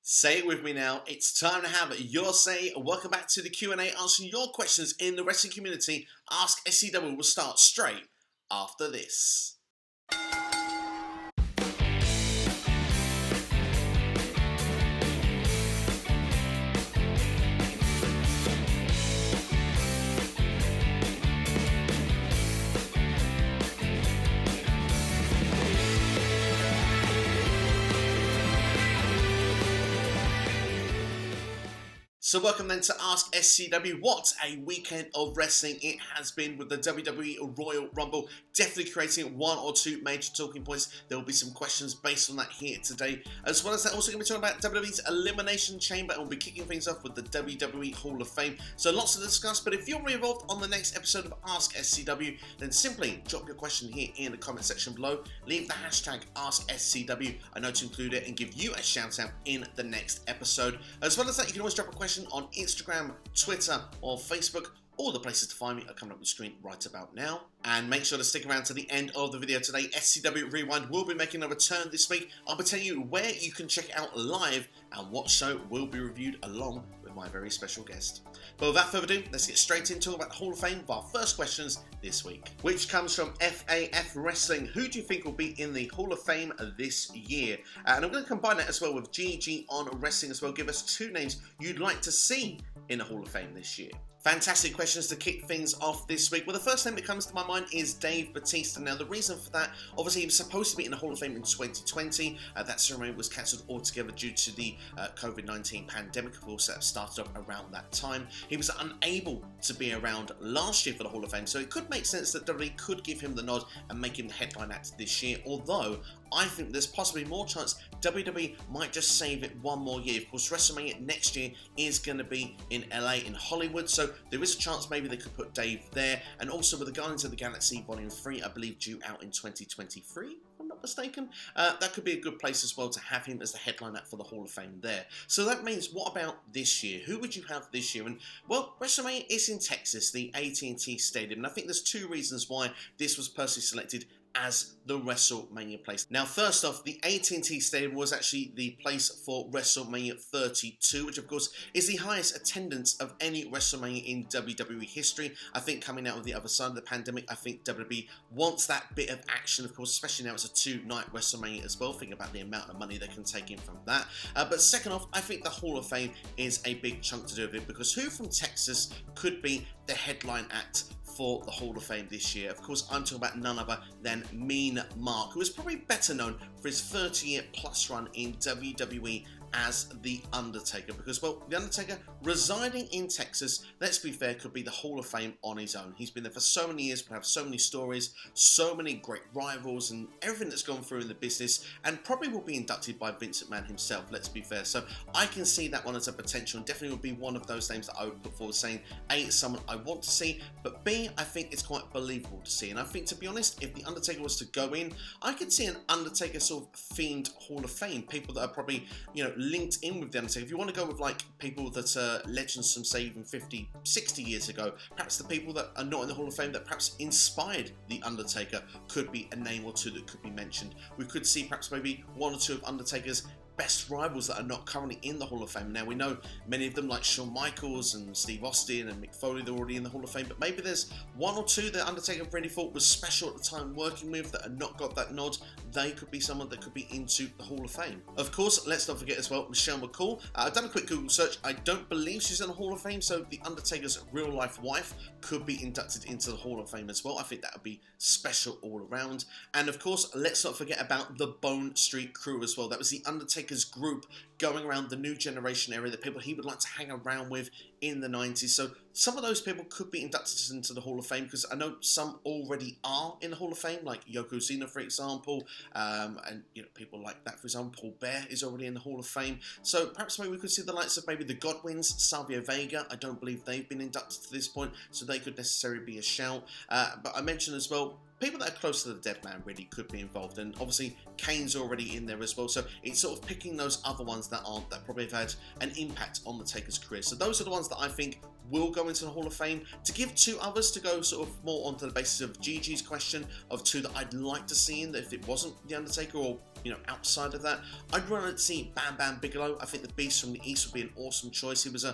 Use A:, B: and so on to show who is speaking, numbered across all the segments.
A: Say it with me now. It's time to have your say. Welcome back to the Q&A, answering your questions in the wrestling community. Ask SCW will start straight after this. So welcome then to Ask SCW. What a weekend of wrestling it has been with the WWE Royal Rumble, definitely creating one or two major talking points. There will be some questions based on that here today. As well as that, also going to be talking about WWE's Elimination Chamber, and we'll be kicking things off with the WWE Hall of Fame. So lots to discuss, but if you're involved on the next episode of Ask SCW, then simply drop your question here in the comment section below. Leave the hashtag AskSCW. I know to include it and give you a shout out in the next episode. As well as that, you can always drop a question on Instagram, Twitter, or Facebook. All the places to find me are coming up on the screen right about now. And make sure to stick around to the end of the video today. SCW Rewind will be making a return this week. I'll be telling you where you can check it out live and what show will be reviewed along with my very special guest. But without further ado, let's get straight into talking about the Hall of Fame with our first questions this week, which comes from FAF Wrestling. Who do you think will be in the Hall of Fame this year? And I'm going to combine that as well with GG on Wrestling as well. Give us two names you'd like to see in the Hall of Fame this year. Fantastic questions to kick things off this week. Well, the first name that comes to my mind is Dave Bautista. Now, the reason for that, obviously, he was supposed to be in the Hall of Fame in 2020. That ceremony was cancelled altogether due to the COVID-19 pandemic, of course, that started up around that time. He was unable to be around last year for the Hall of Fame, so it could make sense that WWE could give him the nod and make him the headline act this year, although I think there's possibly more chance WWE might just save it one more year. Of course, WrestleMania next year is going to be in LA, in Hollywood, so there is a chance maybe they could put Dave there. And also with the Guardians of the Galaxy Volume 3, I believe due out in 2023, if I'm not mistaken, that could be a good place as well to have him as the headline act for the Hall of Fame there. So that means, what about this year? Who would you have this year? And well, WrestleMania is in Texas, the AT&T Stadium, and I think there's two reasons why this was personally selected as the WrestleMania place. Now, first off, the AT&T Stadium was actually the place for WrestleMania 32, which of course is the highest attendance of any WrestleMania in WWE history. I think coming out of the other side of the pandemic, I think WWE wants that bit of action, of course, especially now it's a two-night WrestleMania as well. Think about the amount of money they can take in from that. But second off, I think the Hall of Fame is a big chunk to do with it, because who from Texas could be the headline act for the Hall of Fame this year? Of course, I'm talking about none other than Mean Mark, who is probably better known for his 30-year plus run in WWE as The Undertaker, because, well, The Undertaker residing in Texas, let's be fair, could be the Hall of Fame on his own. He's been there for so many years, we have so many stories, so many great rivals, and everything that's gone through in the business, and probably will be inducted by Vince McMahon himself, let's be fair. So I can see that one as a potential, and definitely would be one of those names that I would put forward, saying, A, it's someone I want to see, but B, I think it's quite believable to see. And I think, to be honest, if The Undertaker was to go in, I could see an Undertaker sort of themed Hall of Fame, people that are probably, you know, linked in with The Undertaker. If you want to go with like people that are legends from, say, even 50, 60 years ago, perhaps the people that are not in the Hall of Fame that perhaps inspired The Undertaker could be a name or two that could be mentioned. We could see perhaps maybe one or two of Undertaker's best rivals that are not currently in the Hall of Fame. Now, we know many of them, like Shawn Michaels and Steve Austin and Mick Foley, they're already in the Hall of Fame, but maybe there's one or two that Undertaker really thought was special at the time working with that had not got that nod. They could be someone that could be into the Hall of Fame. Of course, let's not forget as well, Michelle McCool. I've done a quick Google search. I don't believe she's in the Hall of Fame, so the Undertaker's real-life wife could be inducted into the Hall of Fame as well. I think that would be special all around. And of course, let's not forget about the Bone Street Crew as well. That was the Undertaker's group going around the new generation area, the people he would like to hang around with in the 90s. So some of those people could be inducted into the Hall of Fame, because I know some already are in the Hall of Fame, like Yokozuna, for example, and you know, people like that. For example, Paul Bear is already in the Hall of Fame. So perhaps maybe we could see the likes of maybe the Godwins, Savio Vega. I don't believe they've been inducted to this point, so they could necessarily be a shout. But I mentioned as well, people that are close to the dead man really could be involved, and obviously Kane's already in there as well, so it's sort of picking those other ones that aren't, that probably have had an impact on the Taker's career. So those are the ones that I think will go into the Hall of Fame. To give two others to go sort of more onto the basis of Gigi's question of two that I'd like to see in, that if it wasn't The Undertaker, or outside of that, I'd rather see Bam Bam Bigelow. I think the Beast from the East would be an awesome choice. He was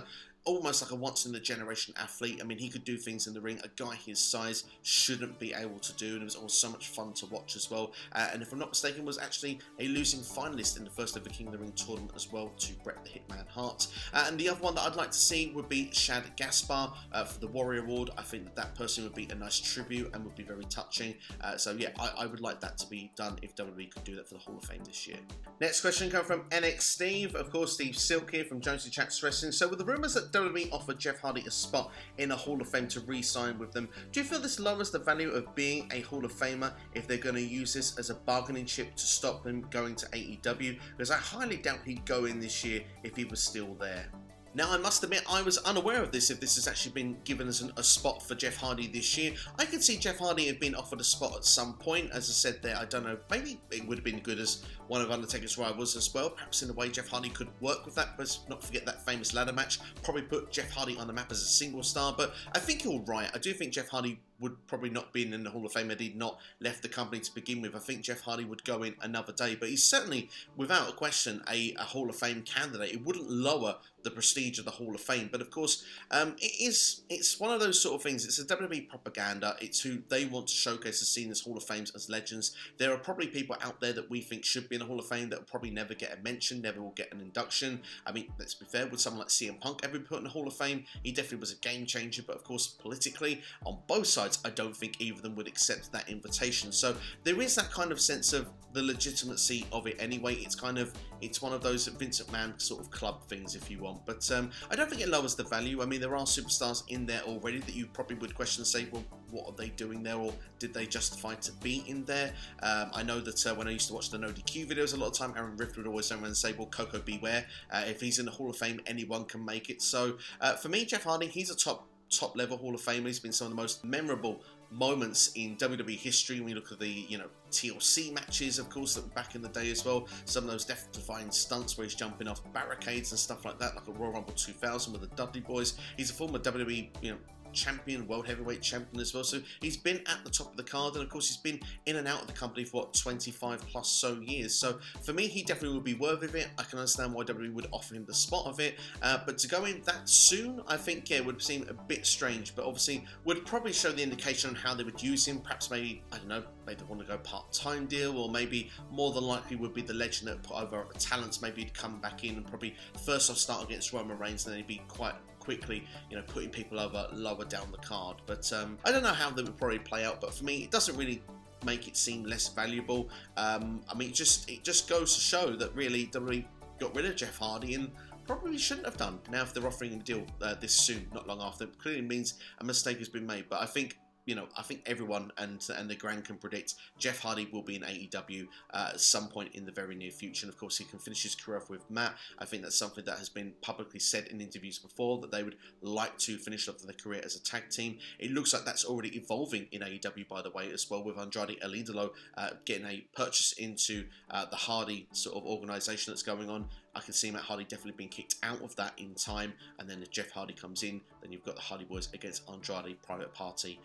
A: almost like a once-in-a-generation athlete. I mean, he could do things in the ring a guy his size shouldn't be able to do, and it was always so much fun to watch as well. And if I'm not mistaken, was actually a losing finalist in the first ever King of the Ring tournament as well to Bret the Hitman Hart. And the other one that I'd like to see would be Shad Gaspar for the Warrior Award. I think that person would be a nice tribute and would be very touching. So yeah, I would like that to be done if WWE could do that for the Hall of Fame this year. Next question comes from NX Steve. Of course, Steve Silk here from Jonesy Chats Wrestling. So with the rumours that WWE offered Jeff Hardy a spot in a Hall of Fame to re-sign with them, do you feel this lowers the value of being a Hall of Famer if they're going to use this as a bargaining chip to stop him going to AEW? Because I highly doubt he'd go in this year if he was still there. Now, I must admit, I was unaware of this, if this has actually been given as a spot for Jeff Hardy this year. I could see Jeff Hardy have been offered a spot at some point. As I said there, I don't know, maybe it would have been good as one of Undertaker's rivals as well. Perhaps in a way Jeff Hardy could work with that, but not forget that famous ladder match. Probably put Jeff Hardy on the map as a single star, but I think you're right. I do think Jeff Hardy would probably not be in the Hall of Fame had he not left the company to begin with. I think Jeff Hardy would go in another day, but he's certainly, without a question, a Hall of Fame candidate. It wouldn't lower the prestige of the Hall of Fame, but of course, it's one of those sort of things. It's a WWE propaganda. It's who they want to showcase as seen as Hall of Fames as legends. There are probably people out there that we think should be in the Hall of Fame that will probably never get a mention, never will get an induction. I mean, let's be fair, would someone like CM Punk ever be put in the Hall of Fame? He definitely was a game changer, but of course, politically, on both sides, I don't think either of them would accept that invitation. So there is that kind of sense of the legitimacy of it anyway. It's one of those Vince McMahon sort of club things, if you want. But I don't think it lowers the value. I mean, there are superstars in there already that you probably would question and say, well, what are they doing there, or did they justify to be in there? I know that when I used to watch the No DQ videos a lot of time, Aaron Rift would always turn around and say, well, Coco beware. If he's in the Hall of Fame, anyone can make it. So for me, Jeff Hardy, he's a top level Hall of Famer. He's been some of the most memorable moments in WWE history. When you look at the TLC matches, of course, that were back in the day as well, some of those death-defying stunts where he's jumping off barricades and stuff like that, like a Royal Rumble 2000 with the Dudley Boys. He's a former WWE champion, world heavyweight champion as well, so he's been at the top of the card, and of course he's been in and out of the company for 25 plus so years. So for me, he definitely would be worth of it. I can understand why WWE would offer him the spot of it, but to go in that soon, I think would seem a bit strange, but obviously would probably show the indication on how they would use him. Perhaps maybe, I don't know, maybe they want to go part-time deal, or maybe more than likely would be the legend that put over other talents. Maybe he'd come back in and probably first off start against Roman Reigns, and then he'd be quite quickly, putting people over lower down the card. But I don't know how they would probably play out, but for me, it doesn't really make it seem less valuable. I mean, it just goes to show that really WWE got rid of Jeff Hardy and probably shouldn't have done. Now, if they're offering him a deal this soon, not long after, it clearly means a mistake has been made. But I think everyone and the Grand can predict Jeff Hardy will be in AEW at some point in the very near future. And of course, he can finish his career off with Matt. I think that's something that has been publicly said in interviews before, that they would like to finish off their career as a tag team. It looks like that's already evolving in AEW, by the way, as well, with Andrade El Idolo getting a purchase into the Hardy sort of organisation that's going on. I can see Matt Hardy definitely being kicked out of that in time, and then if Jeff Hardy comes in, then you've got the Hardy Boys against Andrade, Private Party,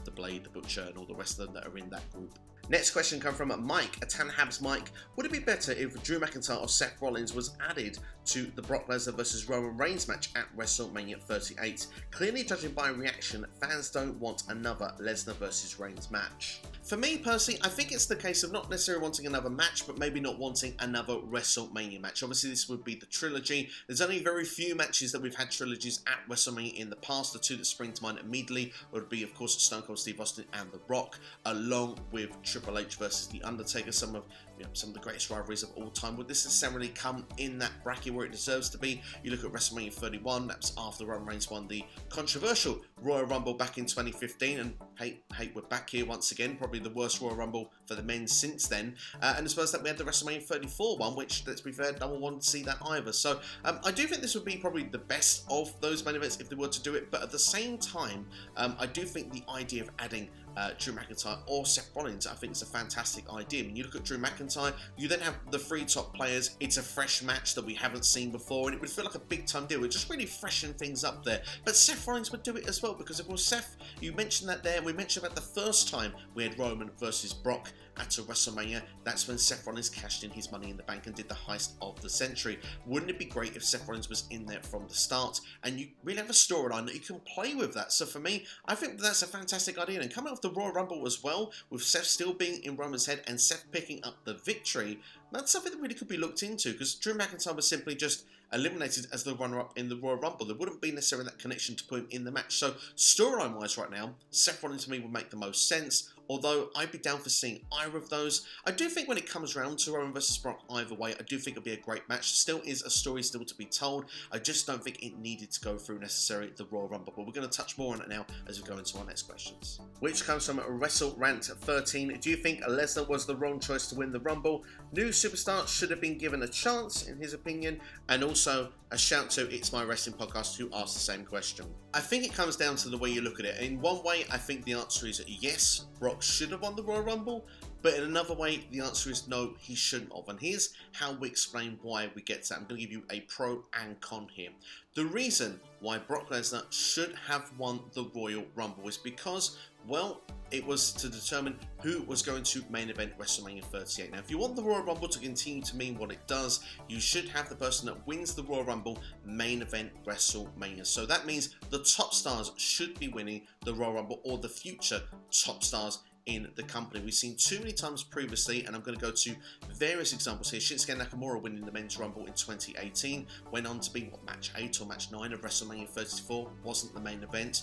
A: the Blade, the Butcher, and all the rest of them that are in that group. Next question comes from Mike, a Tan Habs Mike. Would it be better if Drew McIntyre or Seth Rollins was added to the Brock Lesnar vs Roman Reigns match at WrestleMania 38? Clearly, judging by reaction, fans don't want another Lesnar vs Reigns match. For me personally, I think it's the case of not necessarily wanting another match, but maybe not wanting another WrestleMania match. Obviously, this would be the trilogy. There's only very few matches that we've had trilogies at WrestleMania in the past. The two that spring to mind immediately would be, of course, Stone Cold Steve Austin and The Rock, along with Triple H versus The Undertaker, some of the greatest rivalries of all time. Would this necessarily come in that bracket where it deserves to be? You look at WrestleMania 31, that was after Roman Reigns won the controversial Royal Rumble back in 2015, and hey, we're back here once again, probably the worst Royal Rumble for the men since then. And I suppose that we had the WrestleMania 34 one, which, let's be fair, no one wanted to see that either. So I do think this would be probably the best of those main events if they were to do it, but at the same time, I do think the idea of adding Drew McIntyre or Seth Rollins, I think it's a fantastic idea. I mean, you look at Drew McIntyre, you then have the three top players. It's a fresh match that we haven't seen before, and it would feel like a big time deal. It would just really freshen things up there. But Seth Rollins would do it as well, because of course, Seth, you mentioned that there. We mentioned about the first time we had Roman versus Brock at a WrestleMania, that's when Seth Rollins cashed in his Money in the Bank and did the heist of the century. Wouldn't it be great if Seth Rollins was in there from the start, and you really have a storyline that you can play with that? So for me, I think that's a fantastic idea. And coming off the Royal Rumble as well, with Seth still being in Roman's head and Seth picking up the victory, that's something that really could be looked into, because Drew McIntyre was simply just eliminated as the runner-up in the Royal Rumble. There wouldn't be necessarily that connection to put him in the match. So storyline-wise right now, Seth Rollins to me would make the most sense, although I'd be down for seeing either of those. I do think when it comes round to Roman versus Brock either way, I do think it'll be a great match. Still is a story still to be told. I just don't think it needed to go through necessarily the Royal Rumble, but we're going to touch more on it now as we go into our next questions. Which comes from WrestleRant13. Do you think Lesnar was the wrong choice to win the Rumble? New superstar should have been given a chance, in his opinion. And also a shout to It's My Wrestling Podcast, who asked the same question. I think it comes down to the way you look at it. In one way, I think the answer is yes, Brock should have won the Royal Rumble. But in another way, the answer is no, he shouldn't have. And here's how we explain why we get to that. I'm going to give you a pro and con here. The reason why Brock Lesnar should have won the Royal Rumble is because, well, it was to determine who was going to main event WrestleMania 38. Now, if you want the Royal Rumble to continue to mean what it does, you should have the person that wins the Royal Rumble main event WrestleMania. So that means the top stars should be winning the Royal Rumble, or the future top stars in the company. We've seen too many times previously, and I'm going to go to various examples here. Shinsuke Nakamura winning the Men's Rumble in 2018, went on to be match 8 or match 9 of WrestleMania 34, wasn't the main event.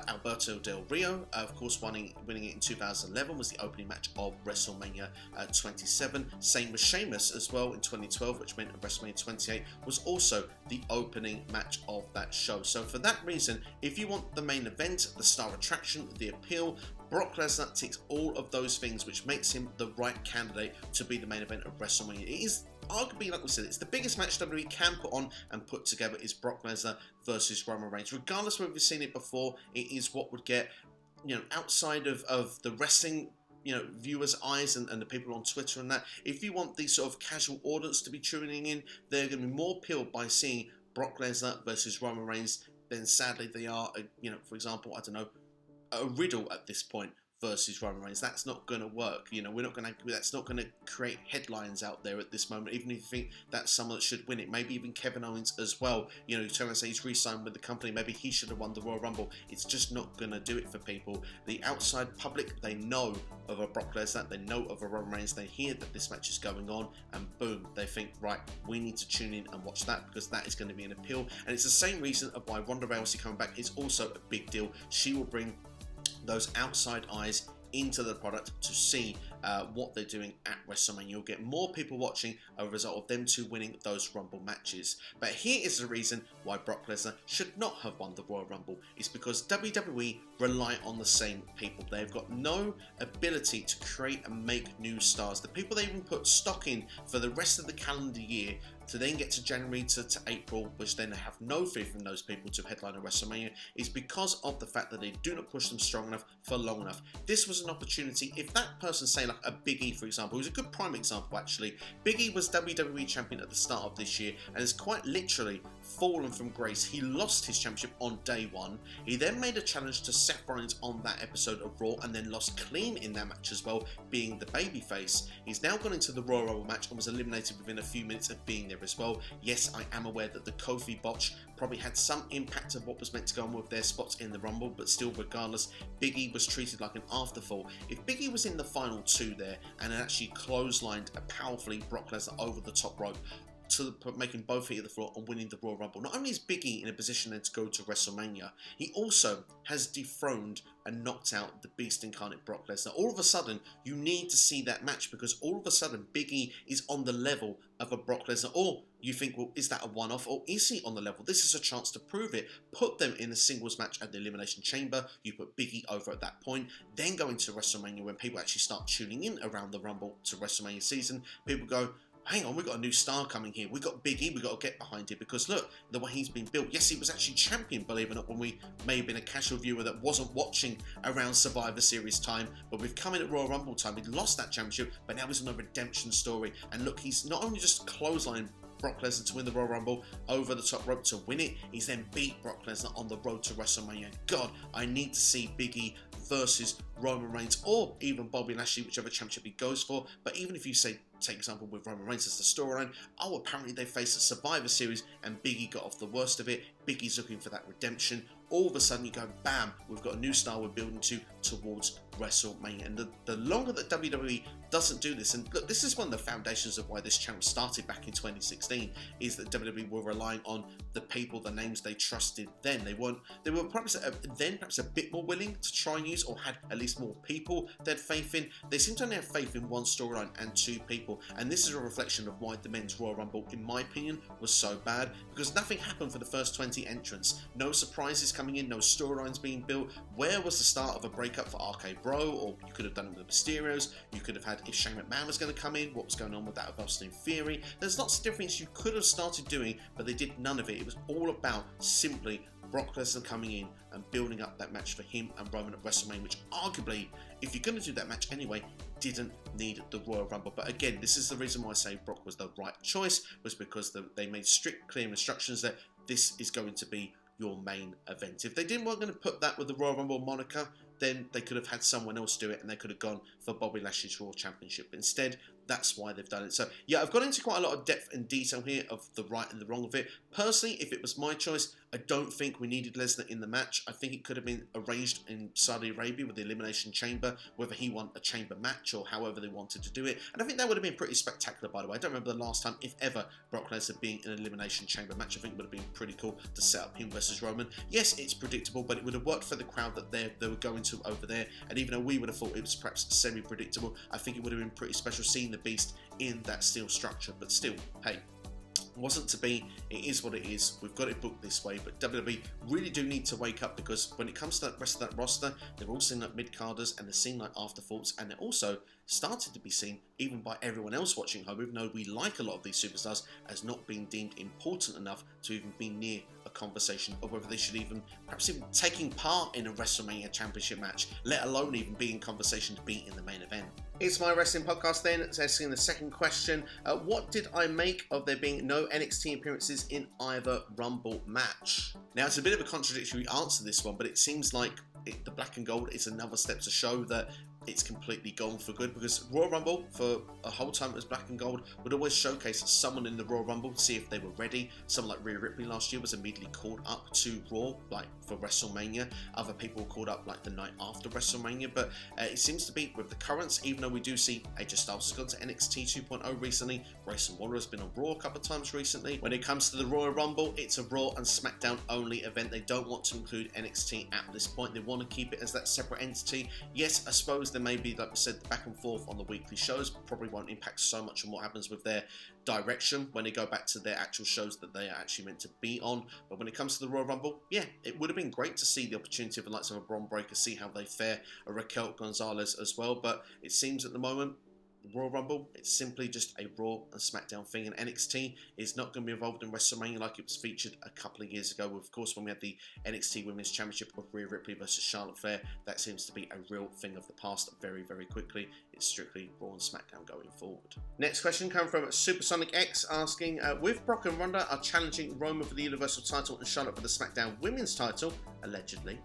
A: Alberto Del Rio, of course, winning it in 2011, was the opening match of WrestleMania 27. Same with Sheamus as well in 2012, which meant WrestleMania 28 was also the opening match of that show. So for that reason, if you want the main event, the star attraction, the appeal, Brock Lesnar ticks all of those things, which makes him the right candidate to be the main event of WrestleMania. It is arguably, like we said, it's the biggest match WWE can put on and put together is Brock Lesnar versus Roman Reigns. Regardless of whether we've seen it before, it is what would get, outside of the wrestling, viewers' eyes and the people on Twitter and that. If you want the sort of casual audience to be tuning in, they're going to be more appealed by seeing Brock Lesnar versus Roman Reigns than sadly they are, for example, I don't know, a Riddle at this point versus Roman Reigns. That's not going to work. That's not going to create headlines out there at this moment, even if you think that's someone that should win it. Maybe even Kevin Owens as well. You turn and say he's re-signed with the company. Maybe he should have won the Royal Rumble. It's just not going to do it for people. The outside public, they know of a Brock Lesnar, they know of a Roman Reigns, they hear that this match is going on, and boom, they think, right, we need to tune in and watch that, because that is going to be an appeal. And it's the same reason of why Ronda Rousey coming back is also a big deal. She will bring those outside eyes into the product to see what they're doing at WrestleMania. You'll get more people watching as a result of them two winning those Rumble matches. But here is the reason why Brock Lesnar should not have won the Royal Rumble. It's because WWE rely on the same people. They've got no ability to create and make new stars. The people they even put stock in for the rest of the calendar year to then get to January to April, which then have no fear from those people to headline a WrestleMania, is because of the fact that they do not push them strong enough for long enough. This was an opportunity. If that person, say like a Big E for example, who's a good prime example actually, Big E was WWE champion at the start of this year and has quite literally fallen from grace. He lost his championship on day one. He then made a challenge to Seth Rollins on that episode of Raw and then lost clean in that match as well, being the babyface. He's now gone into the Royal Rumble match and was eliminated within a few minutes of being there as well. Yes, I am aware that the Kofi botch probably had some impact of what was meant to go on with their spots in the Rumble, but still, regardless, Big E was treated like an afterthought. If Big E was in the final two there and had actually clotheslined powerfully Brock Lesnar over the top rope, to making both feet of the floor and winning the Royal Rumble. Not only is Big E in a position then to go to WrestleMania, he also has dethroned and knocked out the Beast incarnate Brock Lesnar. All of a sudden, you need to see that match because all of a sudden, Big E is on the level of a Brock Lesnar. Or you think, well, is that a one-off or is he on the level? This is a chance to prove it. Put them in a singles match at the Elimination Chamber. You put Big E over at that point. Then go into WrestleMania when people actually start tuning in around the Rumble to WrestleMania season. People go, hang on, we've got a new star coming here. We've got Big E, we've got to get behind it because look, the way he's been built. Yes, he was actually champion, believe it or not, when we may have been a casual viewer that wasn't watching around Survivor Series time, but we've come in at Royal Rumble time. He lost that championship, but now he's on a redemption story. And look, he's not only just clotheslined Brock Lesnar to win the Royal Rumble over the top rope to win it. He's then beat Brock Lesnar on the road to WrestleMania. God, I need to see Big E versus Roman Reigns, or even Bobby Lashley, whichever championship he goes for. But even if you say, take example with Roman Reigns as the storyline, oh, apparently they faced a Survivor Series and Big E got off the worst of it. Big E's looking for that redemption. All of a sudden you go, bam, we've got a new star we're building towards WrestleMania. And the longer that WWE doesn't do this, and look, this is one of the foundations of why this channel started back in 2016, is that WWE were relying on the people, the names they trusted then. They were perhaps a bit more willing to try and use, or had at least more people they had faith in. They seem to only have faith in one storyline and two people, and this is a reflection of why the men's Royal Rumble, in my opinion, was so bad, because nothing happened for the first 20 entrants. No surprises coming in, no storylines being built. Where was the start of a breakup for RK Bro? Or you could have done it with the Mysterios. You could have had, if Shane McMahon was going to come in, what was going on with that of Austin Theory. There's lots of different things you could have started doing, but they did none of it. It was all about simply Brock Lesnar coming in and building up that match for him and Roman at WrestleMania, which arguably, if you're going to do that match anyway, didn't need the Royal Rumble. But again, this is the reason why I say Brock was the right choice, was because they made strict, clear instructions that this is going to be your main event. If they didn't want to put that with the Royal Rumble moniker, then they could have had someone else do it, and they could have gone for Bobby Lashley's Raw Championship. But instead, that's why they've done it. So yeah, I've gone into quite a lot of depth and detail here of the right and the wrong of it. Personally, if it was my choice, I don't think we needed Lesnar in the match. I think it could have been arranged in Saudi Arabia with the Elimination Chamber, whether he won a chamber match or however they wanted to do it. And I think that would have been pretty spectacular, by the way. I don't remember the last time, if ever, Brock Lesnar being in an Elimination Chamber match. I think it would have been pretty cool to set up him versus Roman. Yes, it's predictable, but it would have worked for the crowd that they were going to over there. And even though we would have thought it was perhaps semi-predictable, I think it would have been pretty special seeing the Beast in that steel structure. But still, hey, wasn't to be. It is what it is. We've got it booked this way, but WWE really do need to wake up, because when it comes to the rest of that roster, they're all seen like mid-carders and they're seen like afterthoughts, and they're also started to be seen even by everyone else watching home, even though we like a lot of these superstars, as not being deemed important enough to even be near a conversation of whether they should even, perhaps even taking part in a WrestleMania Championship match, let alone even be in conversation to be in the main event. It's my wrestling podcast then. It's asking the second question. What did I make of there being no NXT appearances in either Rumble match? Now, it's a bit of a contradictory answer, this one, but it seems like the black and gold is another step to show that it's completely gone for good, because Royal Rumble, for a whole time it was black and gold, would always showcase someone in the Royal Rumble to see if they were ready. Someone like Rhea Ripley last year was immediately called up to Raw, like for WrestleMania. Other people were called up like the night after WrestleMania, but it seems to be with the currents, even though we do see AJ Styles has gone to NXT 2.0 recently, Grayson Waller has been on Raw a couple of times recently. When it comes to the Royal Rumble, it's a Raw and SmackDown only event. They don't want to include NXT at this point. They want to keep it as that separate entity. Yes, I suppose there may be, like we said, the back and forth on the weekly shows probably won't impact so much on what happens with their direction when they go back to their actual shows that they are actually meant to be on. But when it comes to the Royal Rumble, yeah, it would have been great to see the opportunity of the likes of a Bron Breakker, see how they fare, a Raquel Gonzalez as well. But it seems at the moment, Royal Rumble, it's simply just a Raw and SmackDown thing, and NXT is not going to be involved in WrestleMania like it was featured a couple of years ago. Of course, when we had the NXT Women's Championship of Rhea Ripley versus Charlotte Flair, that seems to be a real thing of the past very, very quickly. It's strictly Raw and SmackDown going forward. Next question coming from Supersonic X, asking, with Brock and Ronda are challenging Roman for the Universal title and Charlotte for the SmackDown Women's title, allegedly,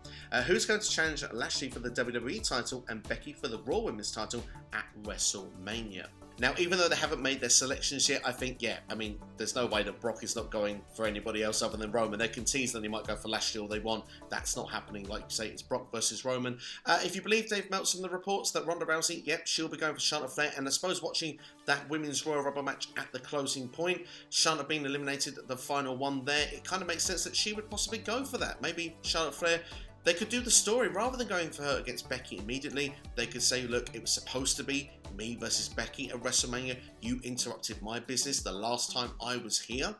A: who's going to challenge Lashley for the WWE title and Becky for the Raw Women's title at WrestleMania? Now, even though they haven't made their selections yet, I think, yeah, I mean, there's no way that Brock is not going for anybody else other than Roman. They can tease that he might go for Lashley all they want. That's not happening. Like you say, it's Brock versus Roman. If you believe Dave Meltzer, the reports that Ronda Rousey, yep, she'll be going for Charlotte Flair. And I suppose watching that Women's Royal Rumble match at the closing point, Charlotte being eliminated at the final one there, it kind of makes sense that she would possibly go for that. Maybe Charlotte Flair, they could do the story rather than going for her against Becky immediately. They could say, look, it was supposed to be me versus Becky at WrestleMania. You interrupted my business the last time I was here.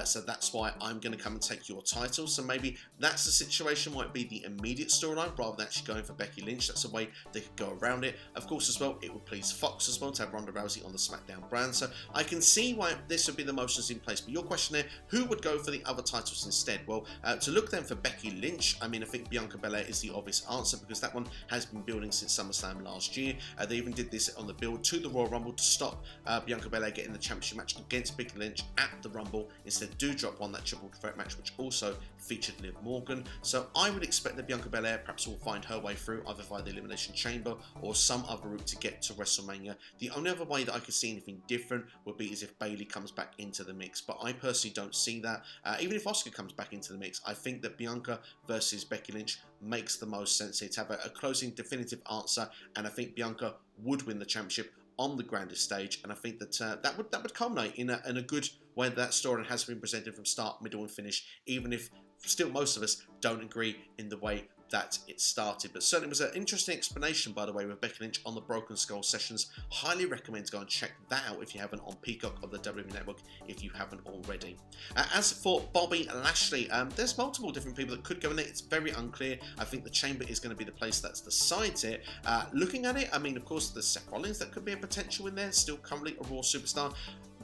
A: so that's why I'm going to come and take your title. So maybe that's the situation, might be the immediate storyline rather than actually going for Becky Lynch. That's a way they could go around it. Of course, as well, it would please Fox as well to have Ronda Rousey on the SmackDown brand. So I can see why this would be the motions in place. But your question there, who would go for the other titles instead? Well, to look then for Becky Lynch, I mean, I think Bianca Belair is the obvious answer because that one has been building since SummerSlam last year. They even did this on the build to the Royal Rumble to stop Bianca Belair getting the championship match against Becky Lynch at the Rumble. Instead, Doudrop won that triple threat match, which also featured Liv Morgan. So I would expect that Bianca Belair perhaps will find her way through either via the Elimination Chamber or some other route to get to WrestleMania. The only other way that I could see anything different would be as if Bayley comes back into the mix, but I personally don't see that. Even if Asuka comes back into the mix, I think that Bianca versus Becky Lynch makes the most sense here to have a closing definitive answer, and I think Bianca would win the championship on the grandest stage, and I think that that would culminate in a good way that story has been presented from start, middle, and finish, even if still most of us don't agree in the way that it started. But certainly was an interesting explanation, by the way, with Becky Lynch on the Broken Skull sessions. Highly recommend to go and check that out if you haven't, on Peacock of the WWE Network, if you haven't already. As for Bobby Lashley, there's multiple different people that could go in there. It's very unclear. I think the Chamber is going to be the place that decides it. Looking at it, I mean, of course, there's Seth Rollins that could be a potential in there, still currently a Raw superstar.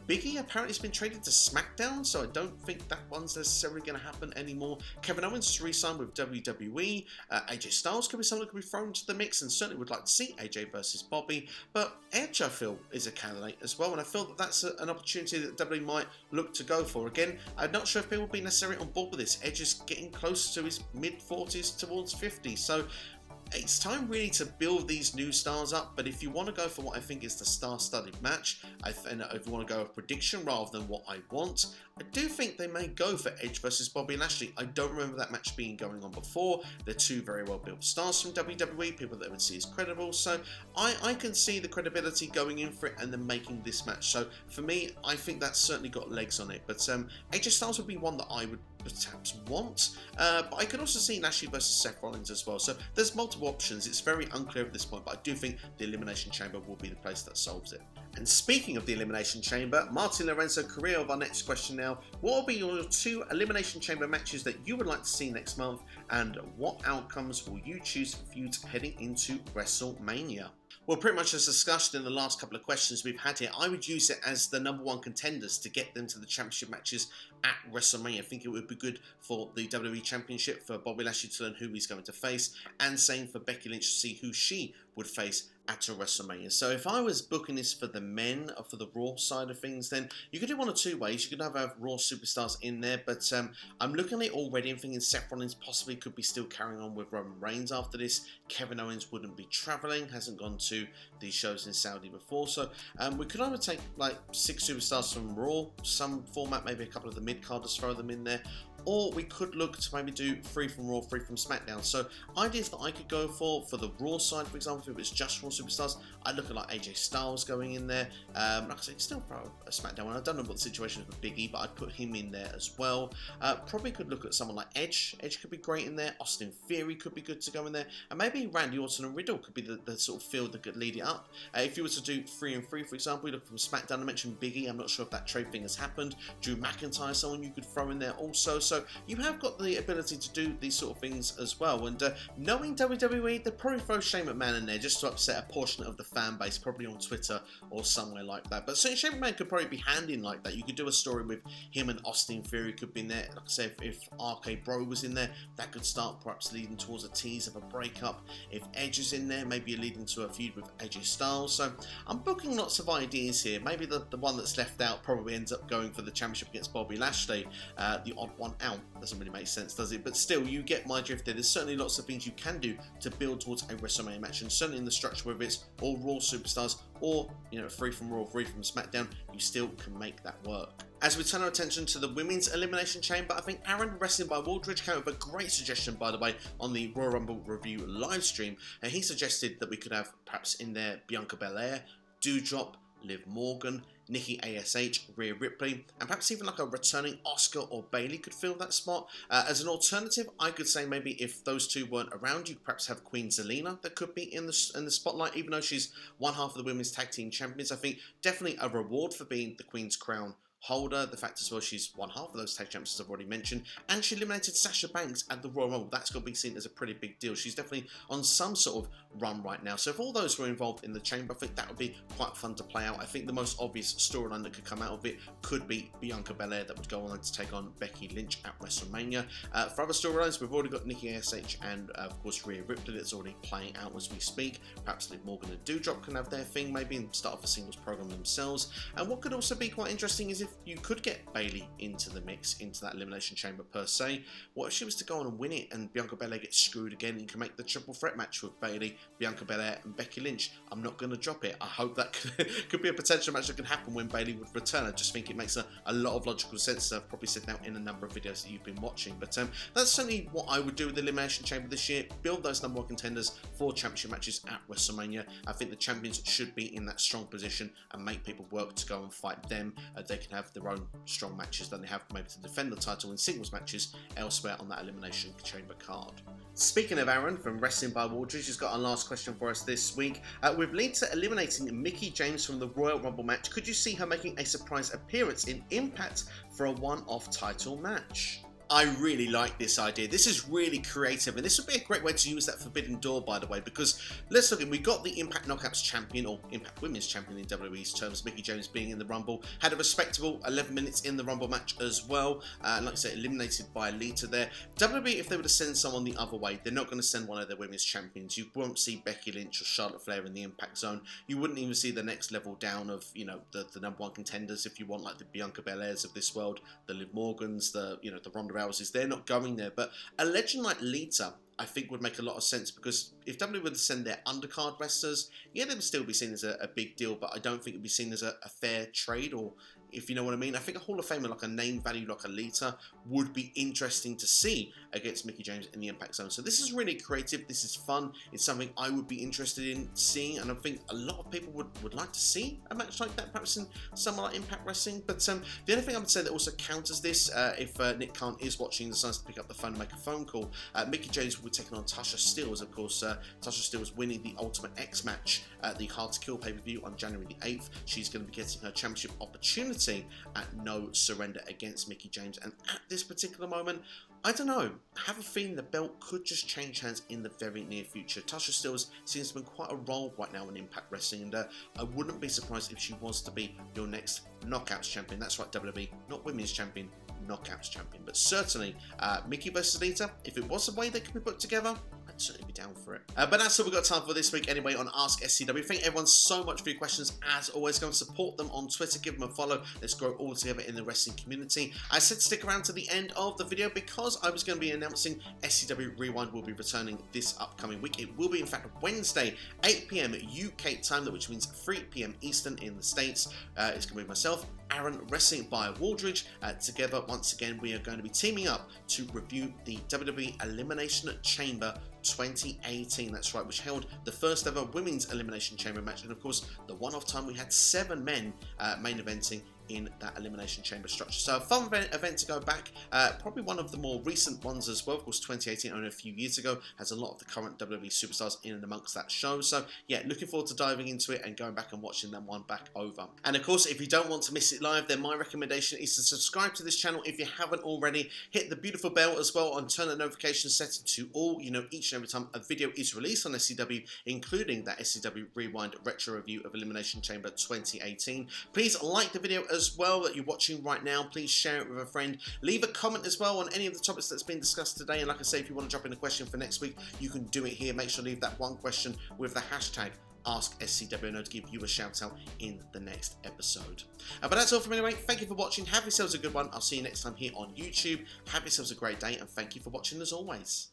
A: Biggie apparently has been traded to SmackDown, so I don't think that one's necessarily going to happen anymore. Kevin Owens has re-signed with WWE. AJ Styles could be someone that could be thrown into the mix, and certainly would like to see AJ versus Bobby. But Edge, I feel, is a candidate as well, and I feel that that's an opportunity that WWE might look to go for. Again, I'm not sure if people will be necessarily on board with this. Edge is getting close to his mid-40s towards 50, so it's time really to build these new stars up. But if you want to go for what I think is the star-studded match, and if you want to go with prediction rather than what I want, I do think they may go for Edge versus Bobby Lashley. I don't remember that match being going on before. They're two very well-built stars from WWE, people that I would see as credible. So I can see the credibility going in for it and then making this match. So for me, I think that's certainly got legs on it. But AJ Styles would be one that I would perhaps want, but I could also see Lashley versus Seth Rollins as well. So there's multiple options. It's very unclear at this point, but I do think the Elimination Chamber will be the place that solves it. And speaking of the Elimination Chamber, Martin Lorenzo Carrillo of our next question now. What will be your two Elimination Chamber matches that you would like to see next month, and what outcomes will you choose for feuds heading into WrestleMania? Well, pretty much as discussed in the last couple of questions we've had here, I would use it as the #1 contenders to get them to the championship matches at WrestleMania. I think it would be good for the WWE Championship, for Bobby Lashley to learn who he's going to face, and same for Becky Lynch to see who she would face at a WrestleMania. So if I was booking this for the men, or for the Raw side of things, then you could do one of two ways. You could have Raw superstars in there, but I'm looking at it already and thinking Seth Rollins possibly could be still carrying on with Roman Reigns after this. Kevin Owens wouldn't be traveling, hasn't gone to these shows in Saudi before, so we could either take like 6 superstars from Raw, some format, maybe a couple of the mid-carders, throw them in there, or we could look to maybe do 3 from Raw, 3 from SmackDown. So ideas that I could go for the Raw side, for example, if it's just Raw superstars, I'd look at like AJ Styles going in there. Like I said, still probably a SmackDown one. I don't know what the situation is with Big E, but I'd put him in there as well. Probably could look at someone like Edge. Edge could be great in there. Austin Theory could be good to go in there. And maybe Randy Orton and Riddle could be the sort of field that could lead it up. If you were to do 3 and 3, for example, you look from SmackDown, I mentioned Big E. I'm not sure if that trade thing has happened. Drew McIntyre, someone you could throw in there also. So you have got the ability to do these sort of things as well. And knowing WWE, they'd probably throw Shane McMahon in there just to upset a portion of the fan base, probably on Twitter or somewhere like that. But so Shane McMahon could probably be handy in like that. You could do a story with him and Austin Theory could be in there. Like I say, if RK Bro was in there, that could start perhaps leading towards a tease of a breakup. If Edge is in there, maybe you're leading to a feud with AJ Styles. So I'm booking lots of ideas here. Maybe the one that's left out probably ends up going for the championship against Bobby Lashley. The odd one out. Doesn't really make sense, does it? But still, you get my drift there. There's certainly lots of things you can do to build towards a WrestleMania match, and certainly in the structure, whether it's all Raw superstars or 3 from Raw, 3 from SmackDown, you still can make that work. As we turn our attention to the Women's Elimination Chamber, I think Aaron Wrestling by Waldridge came up with a great suggestion, by the way, on the Royal Rumble review live stream, and he suggested that we could have perhaps in there Bianca Belair, Doudrop, Liv Morgan, Nikki ASH, Rhea Ripley, and perhaps even like a returning Asuka or Bayley could fill that spot. As an alternative, I could say maybe if those two weren't around, you could perhaps have Queen Zelina that could be in the spotlight, even though she's one half of the Women's Tag Team Champions. I think definitely a reward for being the Queen's Crown holder. The fact as well she's won half of those tag champions, as I've already mentioned, and she eliminated Sasha Banks at the Royal Rumble. That's got to be seen as a pretty big deal. She's definitely on some sort of run right now. So if all those were involved in the chamber, I think that would be quite fun to play out. I think the most obvious storyline that could come out of it could be Bianca Belair that would go on to take on Becky Lynch at WrestleMania. For other storylines, we've already got Nikki ASH and of course Rhea Ripley that's already playing out as we speak. Perhaps Liv Morgan and Doudrop can have their thing maybe and start off a singles program themselves. And what could also be quite interesting is if you could get Bayley into the mix, into that Elimination Chamber per se. What if she was to go on and win it and Bianca Belair gets screwed again and you can make the triple threat match with Bayley, Bianca Belair and Becky Lynch? I'm not going to drop it. I hope that could be a potential match that can happen when Bayley would return. I just think it makes a lot of logical sense. I've probably said now in a number of videos that you've been watching, but that's certainly what I would do with the Elimination Chamber this year. Build those number one contenders for championship matches at WrestleMania. I think the champions should be in that strong position and make people work to go and fight them. They can have their own strong matches than they have maybe to defend the title in singles matches elsewhere on that Elimination Chamber card. Speaking of Aaron from Wrestling by Wardridge, he's got our last question for us this week. With Lita eliminating Mickie James from the Royal Rumble match, could you see her making a surprise appearance in Impact for a one-off title match? I really like this idea. This is really creative, and this would be a great way to use that Forbidden Door, by the way, because let's look at, we got the Impact Knockouts champion, or Impact Women's champion in WWE's terms, Mickie James being in the Rumble, had a respectable 11 minutes in the Rumble match as well, like I said, eliminated by Lita there. WWE, if they were to send someone the other way, they're not going to send one of their women's champions. You won't see Becky Lynch or Charlotte Flair in the Impact Zone. You wouldn't even see the next level down of, you know, the number one contenders, if you want, like the Bianca Belairs of this world, the Liv Morgans, the, you know, the Ronda Rouseys. They're not going there, but a legend like Lita I think would make a lot of sense, because if WWE were to send their undercard wrestlers, yeah, they would still be seen as a big deal, but I don't think it would be seen as a fair trade, or if you know what I mean. I think a Hall of Famer like a name value like a Lita would be interesting to see against Mickie James in the Impact Zone. So this is really creative, this is fun, it's something I would be interested in seeing, and I think a lot of people would like to see a match like that, perhaps in somewhere like Impact Wrestling. But the other thing I would say that also counters this, if Nick Khan is watching and decides to pick up the phone and make a phone call, Mickie James will be taking on Tasha Steelz. Of course, Tasha Steelz winning the Ultimate X match at the Hard to Kill pay-per-view on January the 8th. She's going to be getting her championship opportunity at No Surrender against Mickie James, and at this particular moment, I don't know, I have a feeling the belt could just change hands in the very near future. Tasha Steelz seems to be quite a role right now in Impact Wrestling, and I wouldn't be surprised if she was to be your next Knockouts champion. That's right, WWE, not Women's champion, Knockouts champion. But certainly, Mickie versus Lita, if it was a way they could be put together, I'd certainly be down for it. But that's all we've got time for this week anyway on AskSCW. Thank everyone so much for your questions. As always, go and support them on Twitter, give them a follow. Let's grow all together in the wrestling community. I said stick around to the end of the video because I was going to be announcing SCW Rewind will be returning this upcoming week. It will be, in fact, Wednesday, 8 PM UK time, which means 3 PM Eastern in the States. It's going to be myself, Aaron, Wrestling by Wardridge. Together, once again, we are going to be teaming up to review the WWE Elimination Chamber 2018. That's right, which held the first ever Women's Elimination Chamber match, and of course, the one-off time we had 7 men main eventing in that Elimination Chamber structure. So a fun event to go back, probably one of the more recent ones as well. Of course, 2018, only a few years ago, has a lot of the current WWE superstars in and amongst that show. So yeah, looking forward to diving into it and going back and watching that one back over. And of course, if you don't want to miss it live, then my recommendation is to subscribe to this channel if you haven't already. Hit the beautiful bell as well and turn the notification setting to all, you know, each and every time a video is released on SCW, including that SCW Rewind retro review of Elimination Chamber 2018. Please like the video as well that you're watching right now. Please share it with a friend. Leave a comment as well on any of the topics that's been discussed today. And like I say, if you want to drop in a question for next week, you can do it here. Make sure to leave that one question with the hashtag AskSCW, and I'll give you a shout out in the next episode. But that's all from me anyway. Thank you for watching. Have yourselves a good one. I'll see you next time here on YouTube. Have yourselves a great day, and thank you for watching as always.